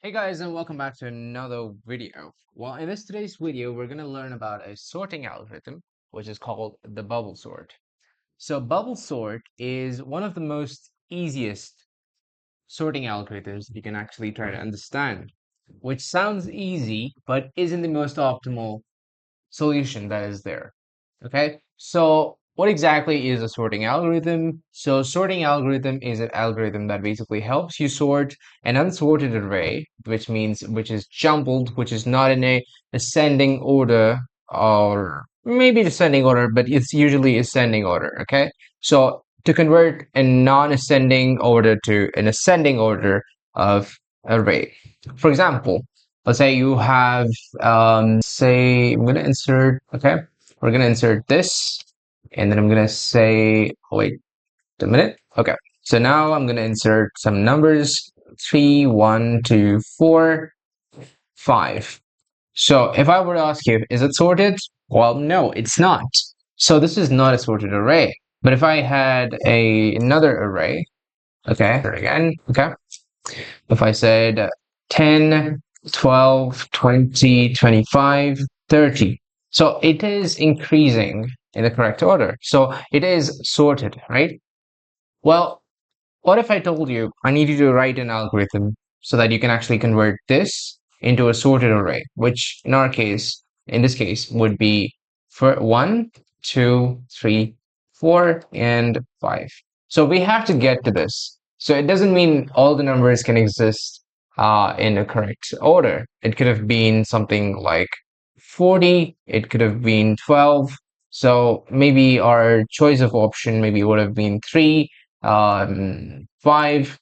Hey guys, and welcome back to another video. Well, in today's video, we're going to learn about a sorting algorithm, which is called the bubble sort. So bubble sort is one of the most easiest sorting algorithms you can actually try to understand, which sounds easy, but isn't the most optimal solution that is there. Okay, so what exactly is a sorting algorithm? So sorting algorithm is an algorithm that basically helps you sort an unsorted array, which is jumbled, which is not in a ascending order or maybe descending order, but it's usually ascending order. Okay, so to convert a non-ascending order to an ascending order of array. For example, let's say you have say I'm gonna insert, okay, we're gonna insert this, and then I'm gonna say, oh, wait a minute. Okay, so now I'm gonna insert some numbers: 3, 1, 2, 4, 5. So if I were to ask you, is it sorted? Well, no, it's not. So this is not a sorted array. But if I had another array, okay, again, okay, if I said 10, 12, 20, 25, 30. So it is increasing in the correct order. So it is sorted, right? Well, what if I told you I need you to write an algorithm so that you can actually convert this into a sorted array, which in this case, would be for 1, 2, 3, 4, and 5. So we have to get to this. So it doesn't mean all the numbers can exist in a correct order. It could have been something like 40, it could have been 12. So maybe our choice of option maybe would have been 3, 5,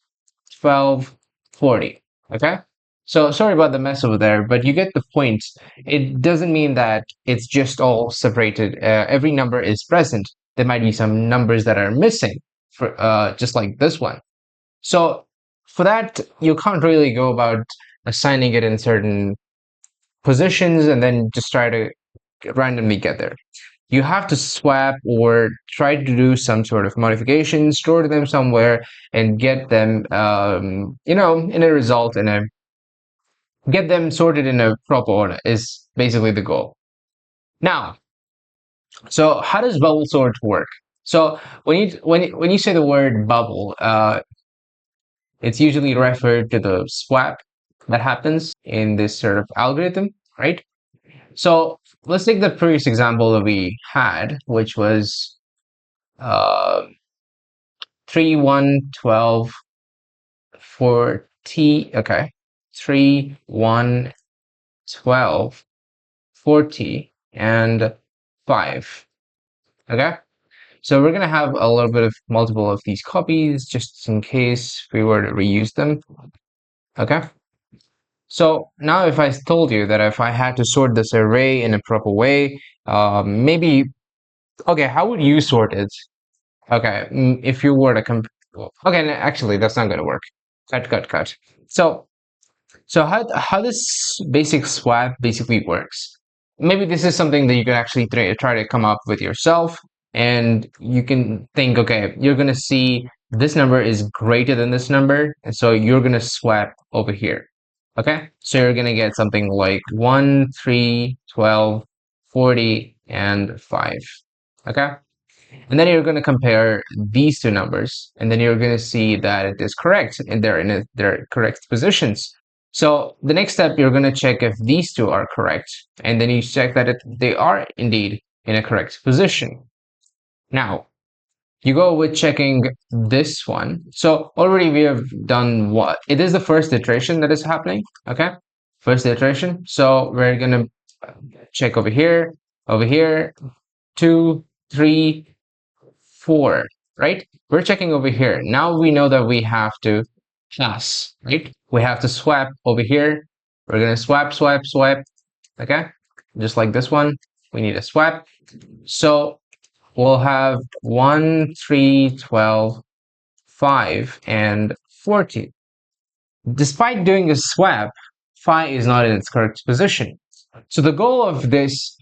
12, 40. Okay. So sorry about the mess over there, but you get the point. It doesn't mean that it's just all separated. Every number is present. There might be some numbers that are missing, for just like this one. So for that, you can't really go about assigning it in certain positions and then just try to randomly get there. You have to swap or try to do some sort of modification, store them somewhere, and get them, in a result, get them sorted in a proper order is basically the goal. Now, so how does bubble sort work? So when you say the word bubble, it's usually referred to the swap that happens in this sort of algorithm, right? So let's take the previous example that we had, which was uh, 3, 1, 12, 40. Okay. 3, 1, 12, 40, and 5. Okay. So we're going to have a little bit of multiple of these copies just in case we were to reuse them. Okay. So now if I told you that if I had to sort this array in a proper way, maybe, okay, how would you sort it? Okay, if you were to okay, actually, that's not going to work. Cut, cut, cut. So, so how this basic swap basically works? Maybe this is something that you can actually try to come up with yourself, and you can think, okay, you're going to see this number is greater than this number, and so you're going to swap over here. Okay, so you're going to get something like 1, 3, 12, 40, and 5. Okay. And then you're going to compare these two numbers, and then you're going to see that it is correct, and they're in their correct positions. So the next step, you're going to check if these two are correct, and then you check that they are indeed in a correct position. Now, you go with checking this one. So already we have done what? It is the first iteration that is happening, okay? First iteration. So we're going to check over here, 2, 3, 4, right? We're checking over here. Now we know that we have to pass, right? We have to swap over here. We're going to swap, swap, swap. Okay. Just like this one, we need a swap. So we'll have 1, 3, 12, 5, and 40. Despite doing a swap, 5 is not in its correct position. So the goal of this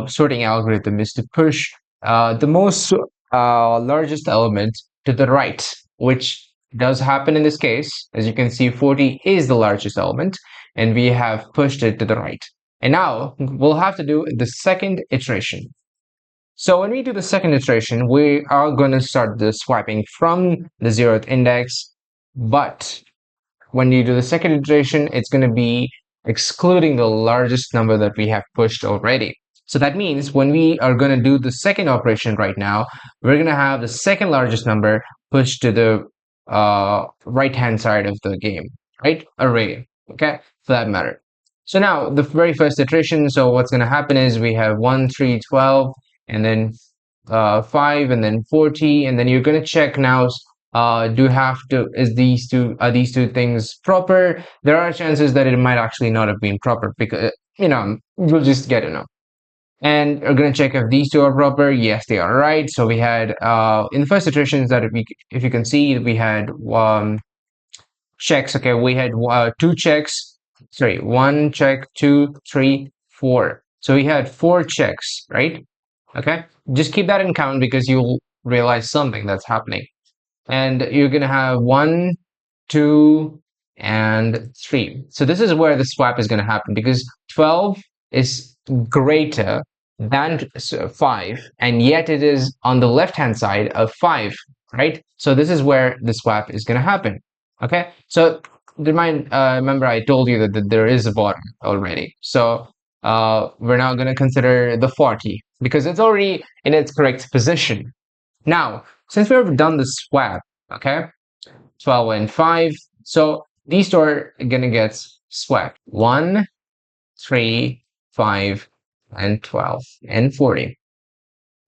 sorting algorithm is to push the most largest element to the right, which does happen in this case. As you can see, 40 is the largest element, and we have pushed it to the right. And now we'll have to do the second iteration. So when we do the second iteration, we are going to start the swiping from the 0th index, but when you do the second iteration, it's going to be excluding the largest number that we have pushed already. So that means when we are going to do the second operation right now, we're going to have the second largest number pushed to the right hand side of the game, right? Array, okay, for that matter. So now the very first iteration, so what's going to happen is we have 1, 3, 12, and then 5, and then 40, and then you're going to check now, do you have to, is these two things proper? There are chances that it might actually not have been proper, because you'll just get to know. And we're going to check if these two are proper. Yes, they are right. So we had in the first iterations that if you can see, we had checks. Okay, we had two checks. Sorry, one check, two, three, four. So we had four checks, right? Okay, just keep that in count because you'll realize something that's happening. And you're gonna have 1, 2, and 3. So this is where the swap is gonna happen, because 12 is greater than 5, and yet it is on the left hand side of 5, right? So this is where the swap is gonna happen. Okay, so remember I told you that there is a bottom already. So we're now gonna consider the 40 because it's already in its correct position. Now, since we've done the swap, okay, 12 and 5, so these two are gonna get swapped. 1, 3, 5, and 12, and 40.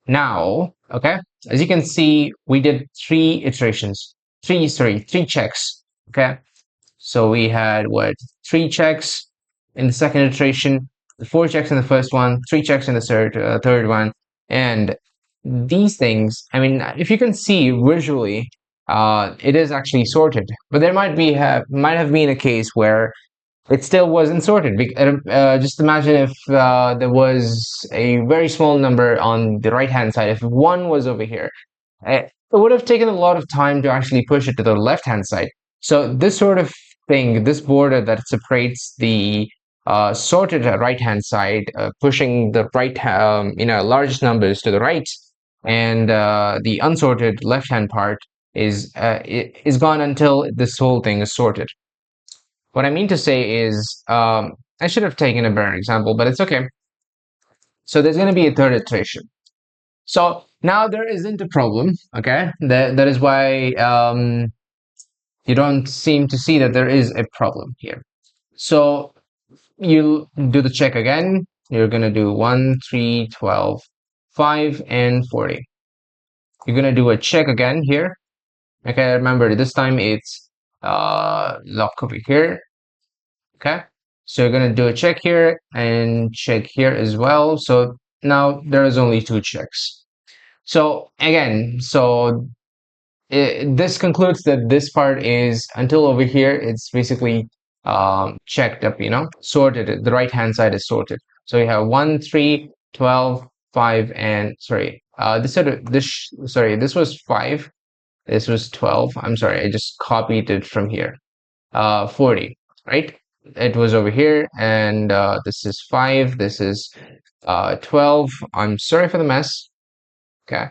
Now, okay, as you can see, we did three iterations. Three checks, okay? So we had, what, 3 checks in the second iteration, 4 checks in the first one, 3 checks in the third one, and these things, I mean, if you can see visually, it is actually sorted. But there might have been a case where it still wasn't sorted. Just imagine if there was a very small number on the right hand side. If one was over here, it would have taken a lot of time to actually push it to the left hand side. So this sort of thing, this border that separates the sorted right hand side, pushing the right, largest numbers to the right, and the unsorted left hand part is gone until this whole thing is sorted. What I mean to say is, I should have taken a better example, but it's okay. So there's going to be a third iteration. So now there isn't a problem, okay? That is why you don't seem to see that there is a problem here. So you'll do the check again. You're going to do 1, 3, 12, 5, and 40. You're going to do a check again here. Okay, remember this time it's lock over here. Okay, so you're going to do a check here and check here as well. So now there is only 2 checks. So again, this concludes that this part is, until over here, it's basically checked up, sorted. The right hand side is sorted. So you have 1, 3, 12, 5, and sorry, this was 5. This was 12. I'm sorry, I just copied it from here. 40, right? It was over here, and this is 5. This is 12. I'm sorry for the mess. Okay.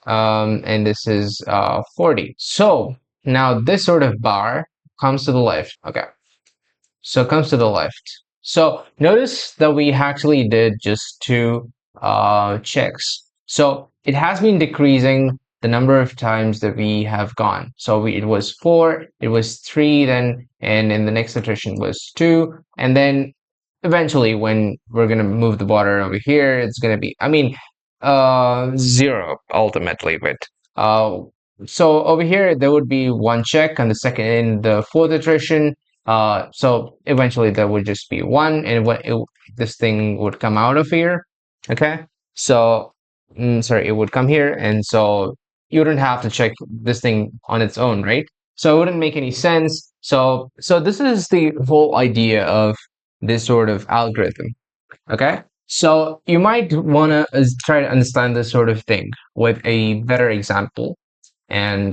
And this is 40. So now this sort of bar comes to the left. Okay. So it comes to the left. So notice that we actually did just 2 checks. So it has been decreasing the number of times that we have gone. So it was 4, it was 3 then, and in the next iteration was 2, and then eventually when we're gonna move the border over here, it's gonna be, 0 ultimately. But so over here there would be 1 check on the second, in the fourth iteration. So eventually there would just be 1, and this thing would come out of here. Okay, so sorry, it would come here, and so you wouldn't have to check this thing on its own, right? So it wouldn't make any sense. So this is the whole idea of this sort of algorithm. Okay, so you might want to try to understand this sort of thing with a better example, and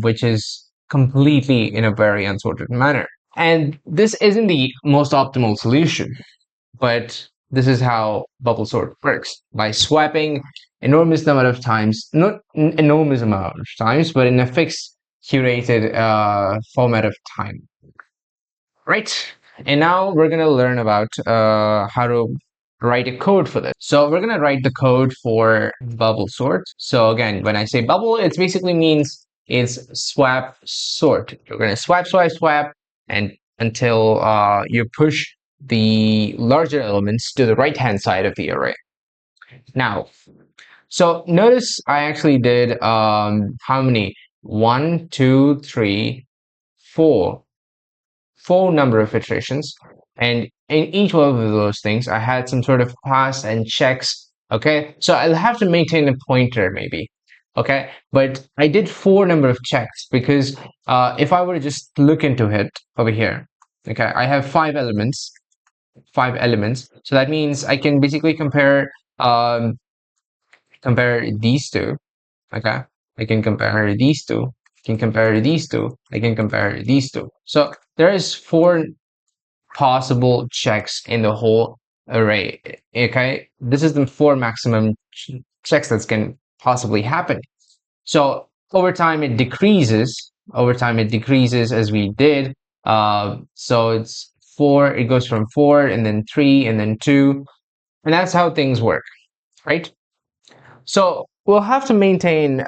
which is completely in a very unsorted manner. And this isn't the most optimal solution, but this is how bubble sort works by swapping enormous amount of times, not enormous amount of times, but in a fixed curated format of time. Right. And now we're going to learn about how to write a code for this. So we're going to write the code for bubble sort. So again, when I say bubble, it basically means it's swap sort. You're going to swap, swap, swap, and until you push the larger elements to the right-hand side of the array. Now, so notice I actually did how many? One, two, three, four number of iterations, and in each one of those things I had some sort of pass and checks. Okay, so I'll have to maintain a pointer maybe. Okay, but I did 4 number of checks because if I were to just look into it over here, okay, I have 5 elements, so that means I can basically compare these two. Okay, I can compare these two, I can compare these two, I can compare these two. So there is 4 possible checks in the whole array. Okay, this is the 4 maximum checks that can possibly happen. So over time it decreases. Over time it decreases as we did. So it's 4. It goes from 4 and then 3 and then 2, and that's how things work, right? So we'll have to maintain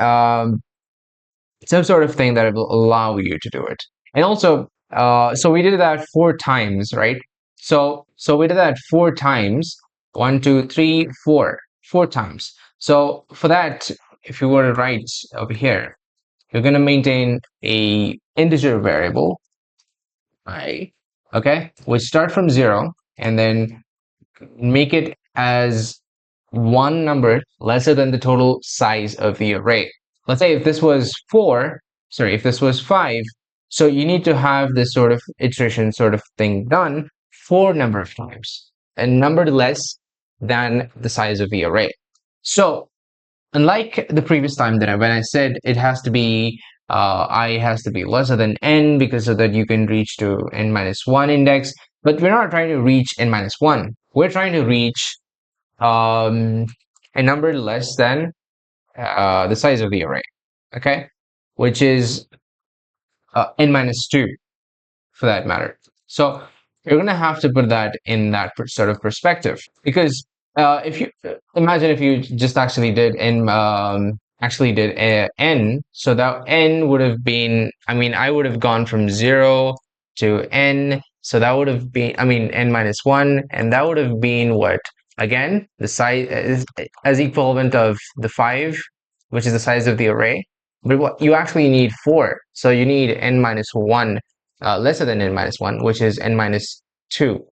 some sort of thing that will allow you to do it. And also, so we did that 4 times, right? So we did that 4 times. 1, 2, 3, 4. 4 times. So for that, if you were to write over here, you're going to maintain a integer variable, I, okay, which start from 0 and then make it as one number lesser than the total size of the array. Let's say if this was 4, sorry, if this was 5, so you need to have this sort of iteration sort of thing done 4 number of times, a number less than the size of the array. So unlike the previous time that when I said it has to be I has to be lesser than n because so that you can reach to n minus 1 index, but we're not trying to reach n minus 1. We're trying to reach a number less than the size of the array, okay, which is n minus 2 for that matter. So you're going to have to put that in that sort of perspective, because if you imagine if you just actually did n, so that n would have been, I mean, I would have gone from 0 to n, so that would have been, I mean, n minus 1, and that would have been what? Again, the size is as equivalent of the 5, which is the size of the array. But what you actually need 4, so you need n minus 1 lesser than n minus 1, which is n minus 2,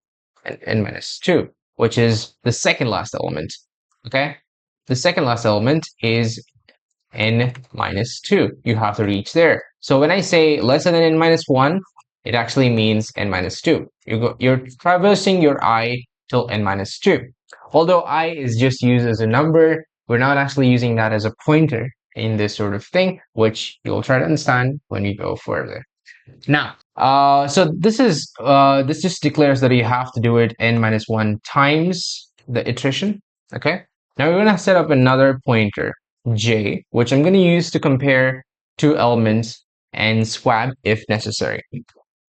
and n minus 2, which is the second last element. Okay, the second last element is n minus 2. You have to reach there. So when I say lesser than n minus 1, it actually means n minus 2. You're traversing your I till n minus 2. Although I is just used as a number, we're not actually using that as a pointer in this sort of thing, which you'll try to understand when we go further. Now, so this just declares that you have to do it n minus 1 times the iteration. Okay. Now we're going to set up another pointer, j, which I'm going to use to compare 2 elements and swap if necessary.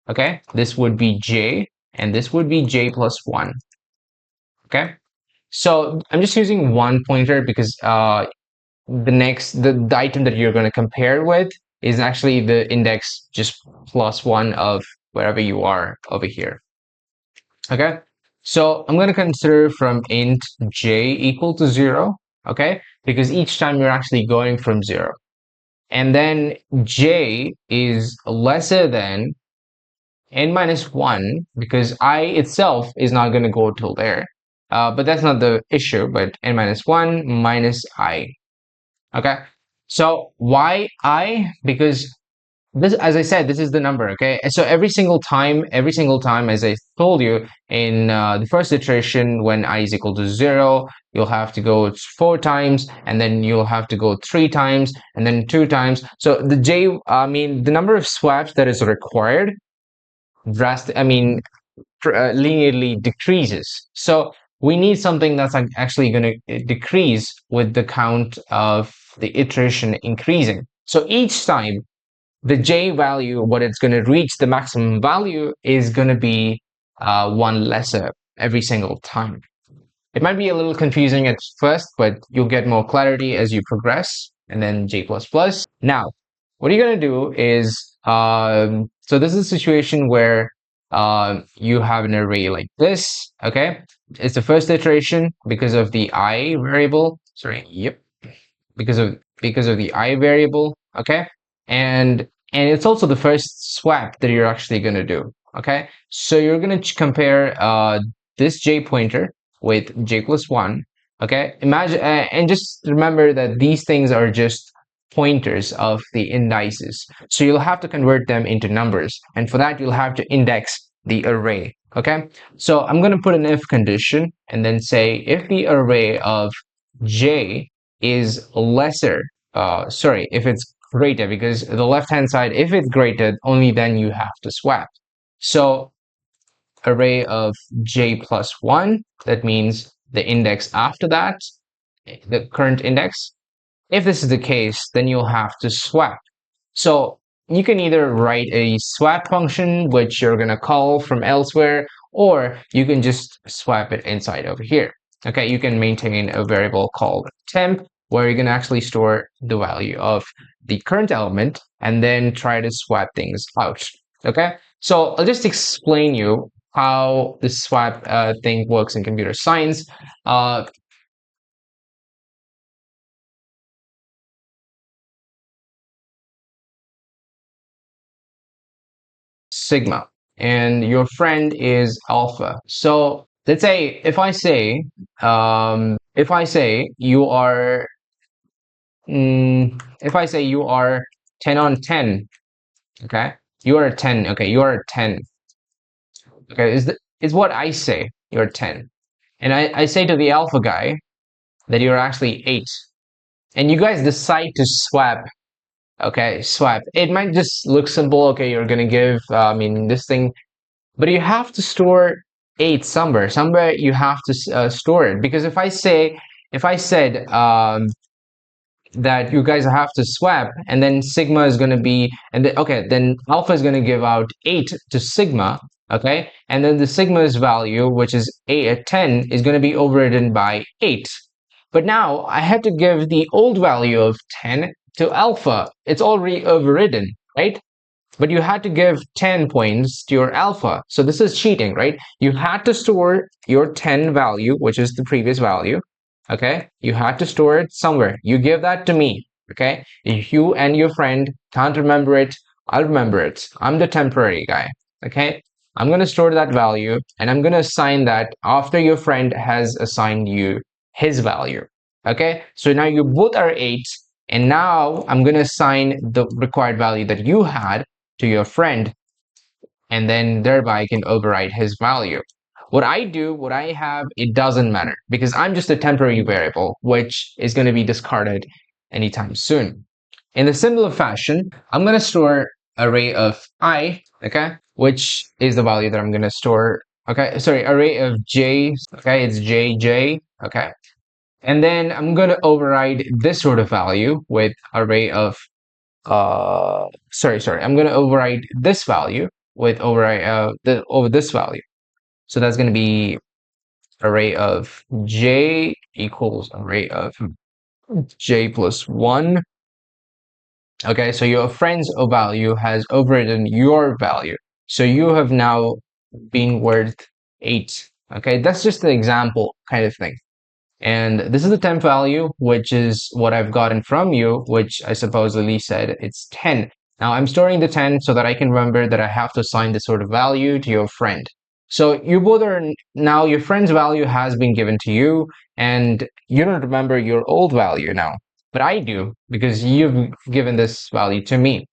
Okay. This would be j, and this would be j plus 1. Okay. So I'm just using one pointer because the item that you're going to compare with is actually the index just plus 1 of wherever you are over here. Okay, so I'm going to consider from int j equal to 0, okay, because each time you're actually going from 0. And then j is lesser than n minus 1 because I itself is not going to go till there. But that's not the issue, but n minus 1 minus I. Okay, so why I? Because this, as I said, this is the number, okay? And so every single time, as I told you in the first iteration, when I is equal to 0, you'll have to go 4 times, and then you'll have to go 3 times, and then 2 times. So the number of swaps that is required linearly decreases. So we need something that's actually going to decrease with the count of the iteration increasing. So each time the j value, what it's going to reach the maximum value, is going to be one lesser every single time. It might be a little confusing at first, but you'll get more clarity as you progress. And then j plus plus. Now, what you're going to do is, so this is a situation where you have an array like this, okay? It's the first iteration because of the I variable. Sorry, yep, because of the I variable, okay? And it's also the first swap that you're actually going to do, okay? So you're going to compare this j pointer with j plus 1, okay? Imagine and just remember that these things are just pointers of the indices. So you'll have to convert them into numbers, and for that you'll have to index the array, okay? So I'm going to put an if condition and then say if the array of j is lesser, if it's greater, because the left hand side, if it's greater, only then you have to swap. So array of j plus 1, that means the index after that, the current index. If this is the case, then you'll have to swap. So you can either write a swap function, which you're going to call from elsewhere, or you can just swap it inside over here. Okay, you can maintain a variable called temp, where you can actually store the value of the current element and then try to swap things out. Okay, so I'll just explain you how the swap thing works in computer science. Sigma, and your friend is alpha. So let's say if I say you are if I say you are 10 on 10, okay, you are a 10, okay, you are a 10, okay, is what I say, you're 10, and I say to the alpha guy that you're actually 8, and you guys decide to swap. Okay, swap. It might just look simple. Okay, you're gonna give this thing, but you have to store 8 somewhere. Somewhere you have to store it, because if I said that you guys have to swap, and then sigma is going to be, and then okay, then alpha is going to give out 8 to sigma, okay, and then the sigma's value, which is 10, is going to be overridden by 8. But now I had to give the old value of 10 to alpha. It's already overridden, right? But you had to give 10 points to your alpha. So this is cheating, right? You had to store your 10 value, which is the previous value. Okay, you had to store it somewhere. You give that to me. Okay, if you and your friend can't remember it, I'll remember it. I'm the temporary guy. Okay, I'm going to store that value, and I'm going to assign that after your friend has assigned you his value. Okay, so now you both are 8, and now I'm going to assign the required value that you had to your friend, and then thereby I can override his value. What I have, it doesn't matter, because I'm just a temporary variable, which is going to be discarded anytime soon. In a similar fashion, I'm going to store array of I, okay, which is the value that I'm going to store. Okay, sorry, array of j, okay, it's jj, okay. And then I'm going to override this sort of value with array of I'm going to override this value with over this value. So that's going to be array of j equals array of j plus 1. Okay, so your friend's value has overridden your value. So you have now been worth 8. Okay, that's just an example kind of thing. And this is the temp value, which is what I've gotten from you, which I supposedly said it's 10. Now I'm storing the 10 so that I can remember that I have to assign this sort of value to your friend. So you both are now, your friend's value has been given to you, and you don't remember your old value now. But I do, because you've given this value to me.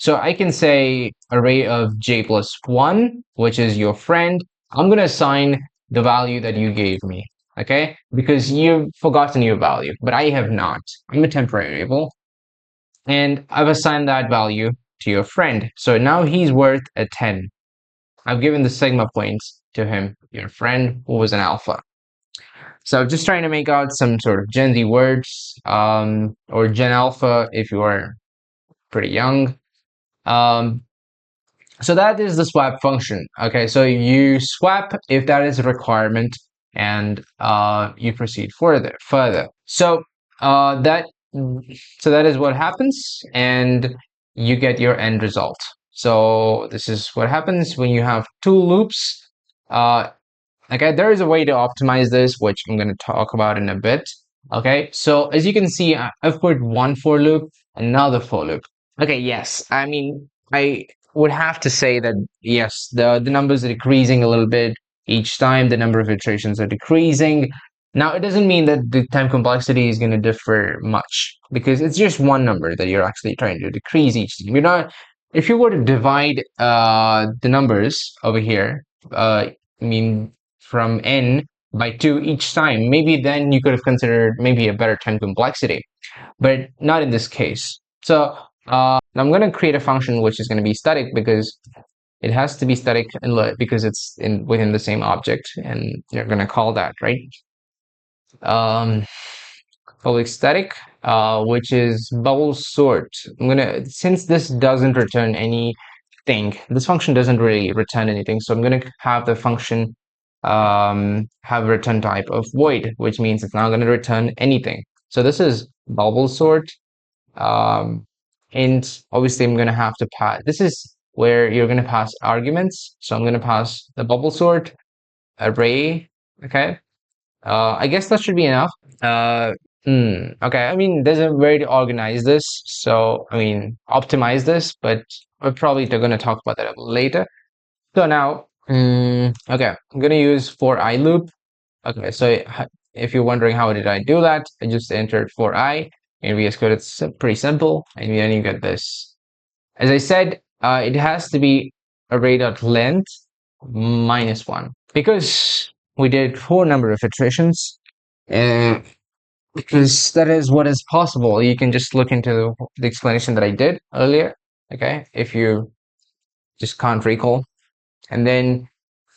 So I can say array of j plus 1, which is your friend. I'm going to assign the value that you gave me, okay? Because you've forgotten your value, but I have not. I'm a temporary variable, and I've assigned that value to your friend. So now he's worth a 10. I've given the sigma points to him, your friend who was an alpha. So just trying to make out some sort of Gen Z words, or Gen Alpha if you are pretty young. Um, so that is the swap function. Okay, so you swap if that is a requirement, and you proceed further. So that that is what happens, and you get your end result. So this is what happens when you have two loops. Uh, Okay, there is a way to optimize this, which I'm going to talk about in a bit. Okay, so as you can see, I've put one for loop, another for loop. Okay, yes, I mean, I would have to say that yes, the numbers are decreasing a little bit each time, the number of iterations are decreasing. Now, it doesn't mean that the time complexity is going to differ much because it's just one number that you're actually trying to decrease each time. You're not, if you were to divide the numbers over here, I mean, from n by 2 each time, maybe then you could have considered maybe a better time complexity, but not in this case. So I'm going to create a function which is going to be static because it has to be static because it's in within the same object, and you're going to call that, right? Um, public static, which is bubble sort. I'm gonna, since this doesn't return anything, this function doesn't really return anything, so I'm gonna have the function have a return type of void, which means it's not gonna return anything. So this is bubble sort, and obviously I'm gonna have to pass. This is where you're gonna pass arguments. So I'm gonna pass the bubble sort array. Okay, I guess that should be enough. Uh, okay. I mean, there's a way to organize this. So, I mean, optimize this, but we're probably going to talk about that later. So now, okay, I'm going to use for I loop. Okay, so if you're wondering how did I do that, I just entered for I in VS Code. It's pretty simple, and then you get this. As I said, it has to be array.length minus one because we did four number of iterations. And because that is what is possible. You can just look into the explanation that I did earlier, okay, if you just can't recall. And then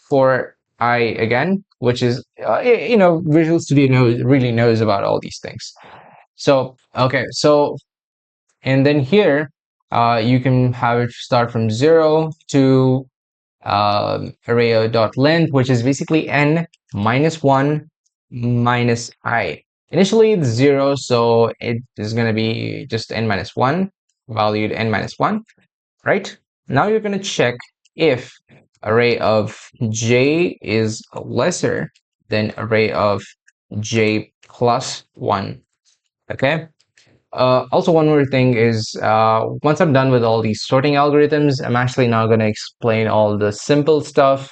for I again, which is, Visual Studio really knows about all these things. So, okay, so, and then here, you can have it start from 0 to array.length, which is basically n minus 1 minus I. Initially, it's 0, so it is going to be just n minus 1, valued n minus 1, right? Now you're going to check if array of j is lesser than array of j plus 1, okay? Also, one more thing is once I'm done with all these sorting algorithms, I'm actually now going to explain all the simple stuff.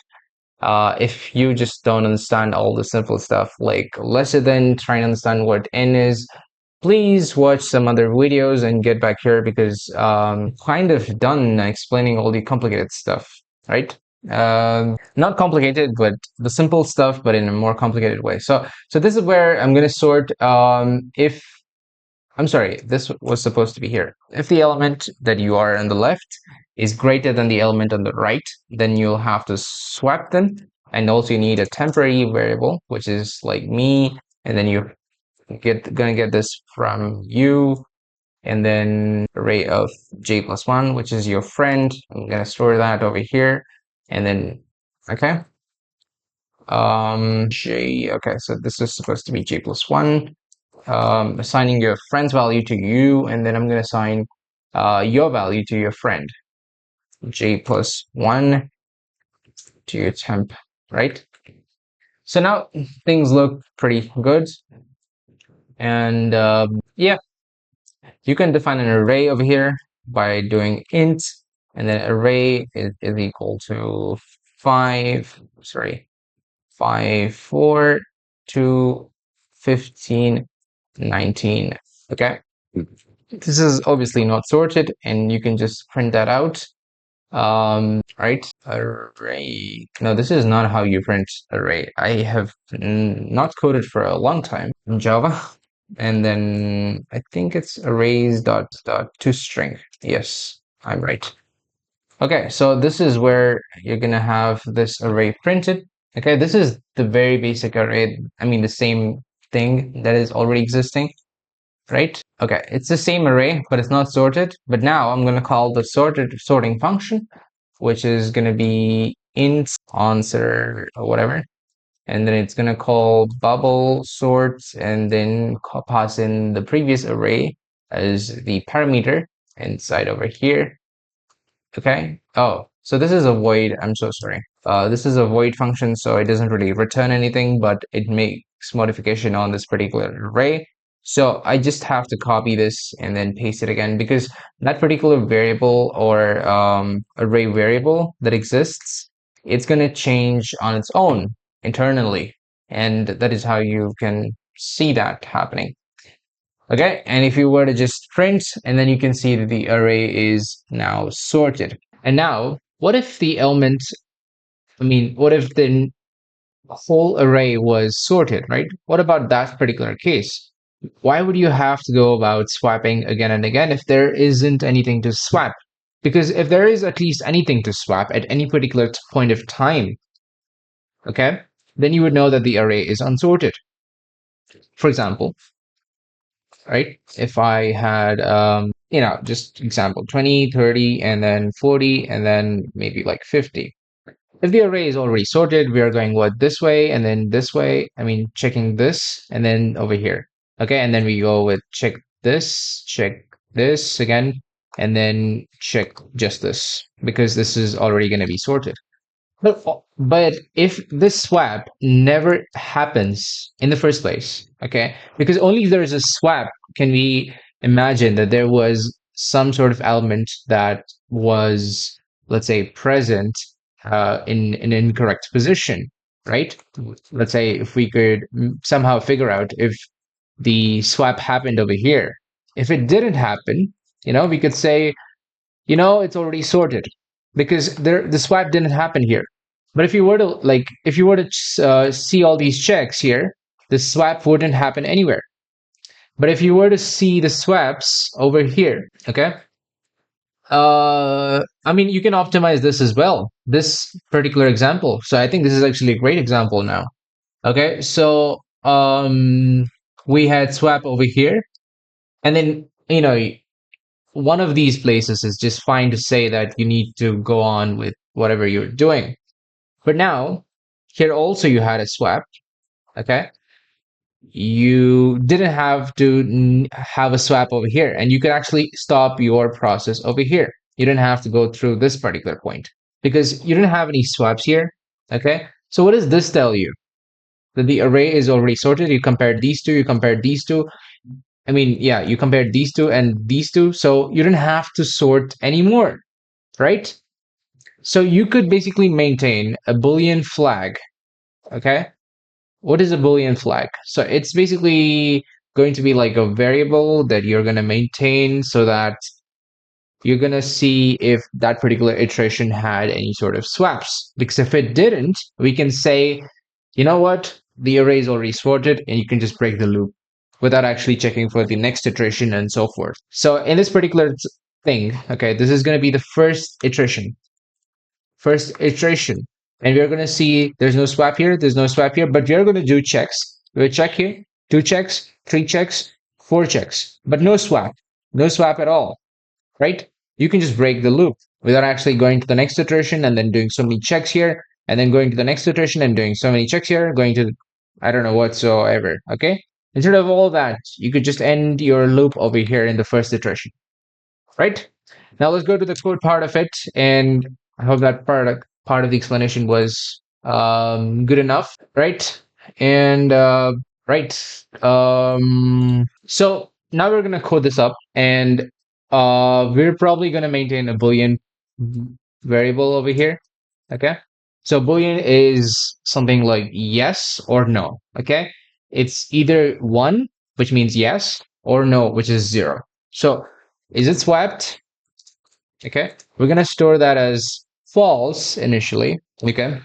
If you just don't understand all the simple stuff, like lesser than, trying to understand what n is, please watch some other videos and get back here because kind of done explaining all the complicated stuff, right? Not complicated, but the simple stuff, but in a more complicated way. So this is where I'm going to sort if I'm sorry, this was supposed to be here. If the element that you are on the left is greater than the element on the right, then you'll have to swap them. And also you need a temporary variable, which is like me, and then you're gonna get this from you, and then array of j plus 1, which is your friend. I'm gonna store that over here, and then okay. Okay, so this is supposed to be j plus 1. Assigning your friend's value to you, and then I'm going to assign your value to your friend, j plus 1 to your temp, right? So now things look pretty good. And yeah, you can define an array over here by doing int, and then array is equal to 5, sorry, 5, 4, 2, 15, 19, okay? This is obviously not sorted, and you can just print that out. Right, array. No, this is not how you print array. I have not coded for a long time in Java. And then I think it's arrays dot toString. Yes, I'm right. Okay, so this is where you're gonna have this array printed. Okay, this is the very basic array. I mean, the same thing that is already existing, right? Okay, it's the same array, but it's not sorted. But now I'm gonna call the sorting function, which is gonna be int answer or whatever, and then it's gonna call bubble sort, and then pass in the previous array as the parameter inside over here. Okay. Oh, so this is a void. I'm so sorry. This is a void function, so it doesn't really return anything, but it makes modification on this particular array. So I just have to copy this and then paste it again because that particular variable or array variable that exists, it's going to change on its own internally. And that is how you can see that happening. Okay, and if you were to just print, and then you can see that the array is now sorted. And now, what if the element, what if the whole array was sorted, right? What about that particular case? Why would you have to go about swapping again and again if there isn't anything to swap? Because if there is at least anything to swap at any particular point of time, okay, then you would know that the array is unsorted. For example, right? If I had, just example, 20, 30, and then 40, and then maybe like 50. If the array is already sorted, we are going what this way and then this way. Checking this and then over here. Okay, and then we go with check this again, and then check just this because this is already going to be sorted. But if this swap never happens in the first place, okay, because only if there is a swap can we imagine that there was some sort of element that was, let's say, present in an incorrect position, right? Let's say if we could somehow figure out if the swap happened over here. If it didn't happen, we could say it's already sorted because the swipe didn't happen here. But if you were to see all these checks here, the swap wouldn't happen anywhere. But if you were to see the swaps over here, okay, you can optimize this as well. This particular example. So I think this is actually a great example now. Okay, so we had swap over here, and then one of these places is just fine to say that you need to go on with whatever you're doing. But now, here also you had a swap, okay? You didn't have to have a swap over here, and you could actually stop your process over here. You didn't have to go through this particular point because you didn't have any swaps here, okay? So what does this tell you? That the array is already sorted. You compared these two, you compared these two. You compared these two and these two, so you didn't have to sort anymore, right? So you could basically maintain a Boolean flag, okay? What is a Boolean flag? So it's basically going to be like a variable that you're going to maintain so that you're going to see if that particular iteration had any sort of swaps. Because if it didn't, we can say, you know what? The array is already sorted, and you can just break the loop without actually checking for the next iteration and so forth. So in this particular thing, okay, this is going to be the first iteration. And we're going to see there's no swap here, there's no swap here, but we're going to do checks. We'll check here, 2 checks, 3 checks, 4 checks, but no swap at all, right? You can just break the loop without actually going to the next iteration and then doing so many checks here, and then going to the next iteration and doing so many checks here, going to, I don't know whatsoever, okay? Instead of all that, you could just end your loop over here in the first iteration, right? Now let's go to the code part of it, and I hope that part of the explanation was good enough, right? And so now we're gonna code this up, and we're probably gonna maintain a Boolean variable over here. Okay, so Boolean is something like yes or no. Okay, it's either 1, which means yes, or no, which is 0. So is it swapped? Okay, we're gonna store that as false initially. Okay,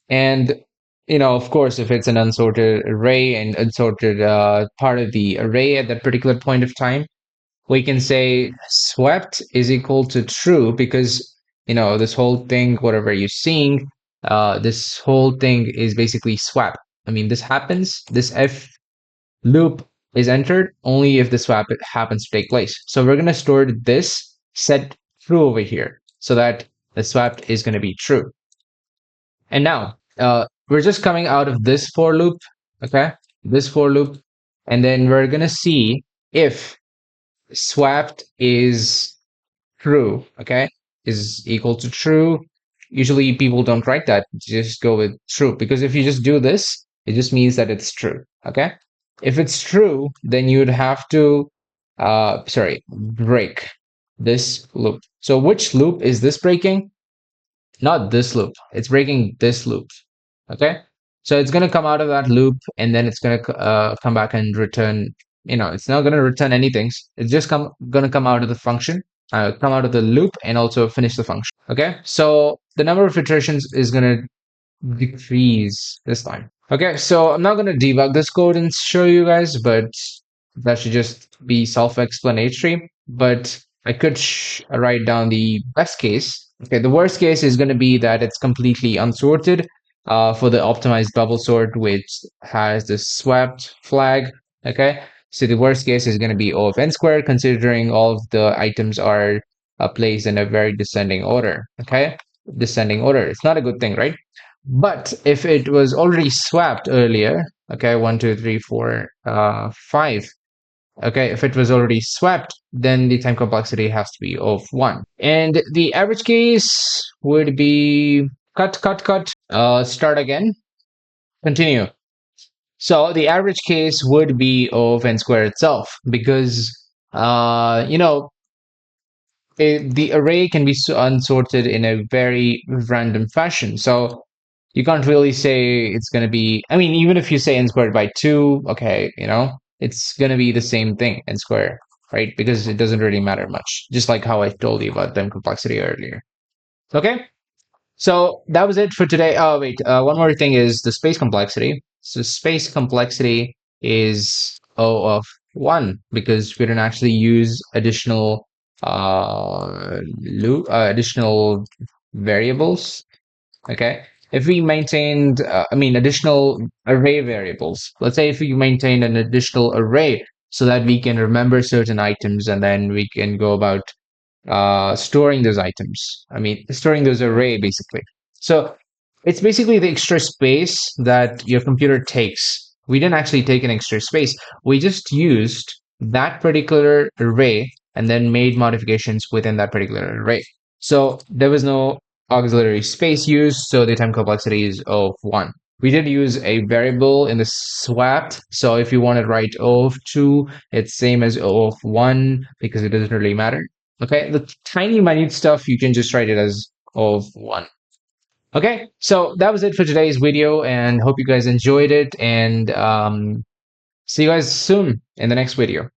and of course, if it's an unsorted array and unsorted part of the array at that particular point of time, we can say swept is equal to true because this whole thing, whatever you're seeing, this whole thing is basically swap. I mean, this happens. This if loop is entered only if the swap happens to take place. So we're going to store this set true over here so that the swap is going to be true. And now we're just coming out of this for loop, okay? This for loop, and then we're going to see if swapped is true, okay, is equal to true. Usually people don't write that, just go with true, because if you just do this, it just means that it's true, okay? If it's true, then you'd have to, break this loop. So which loop is this breaking? Not this loop. It's breaking this loop, okay? So it's going to come out of that loop, and then it's going to come back and return. It's not going to return anything. It's just going to come out of the function, come out of the loop, and also finish the function. Okay, so the number of iterations is going to decrease this time. Okay, so I'm not going to debug this code and show you guys, but that should just be self-explanatory. But I could write down the best case. Okay, the worst case is going to be that it's completely unsorted for the optimized bubble sort, which has the swapped flag. Okay, so the worst case is going to be O of n squared, considering all of the items are placed in a very descending order. Okay, descending order. It's not a good thing, right? But if it was already swapped earlier, okay, 1, 2, 3, 4, 5. Okay, if it was already swapped, then the time complexity has to be of 1. And the average case would be cut, cut, cut, start again, continue. So the average case would be of n squared itself because, the array can be unsorted in a very random fashion. So you can't really say it's going to be, I mean, even if you say n squared by 2, okay, it's going to be the same thing, n squared, right? Because it doesn't really matter much, just like how I told you about time complexity earlier. Okay, so that was it for today. Oh, wait, one more thing is the space complexity. So space complexity is O of 1 because we don't actually use additional variables. Okay, if we maintained, additional array variables. Let's say if we maintain an additional array so that we can remember certain items and then we can go about storing those items. Storing those array basically. So it's basically the extra space that your computer takes. We didn't actually take an extra space. We just used that particular array and then made modifications within that particular array. So there was no auxiliary space used, so the time complexity is of 1. We did use a variable in the swapped, so if you want to write O of 2, it's same as O of 1 because it doesn't really matter. Okay, the tiny minute stuff, you can just write it as O of 1. Okay, so that was it for today's video, and hope you guys enjoyed it, and see you guys soon in the next video.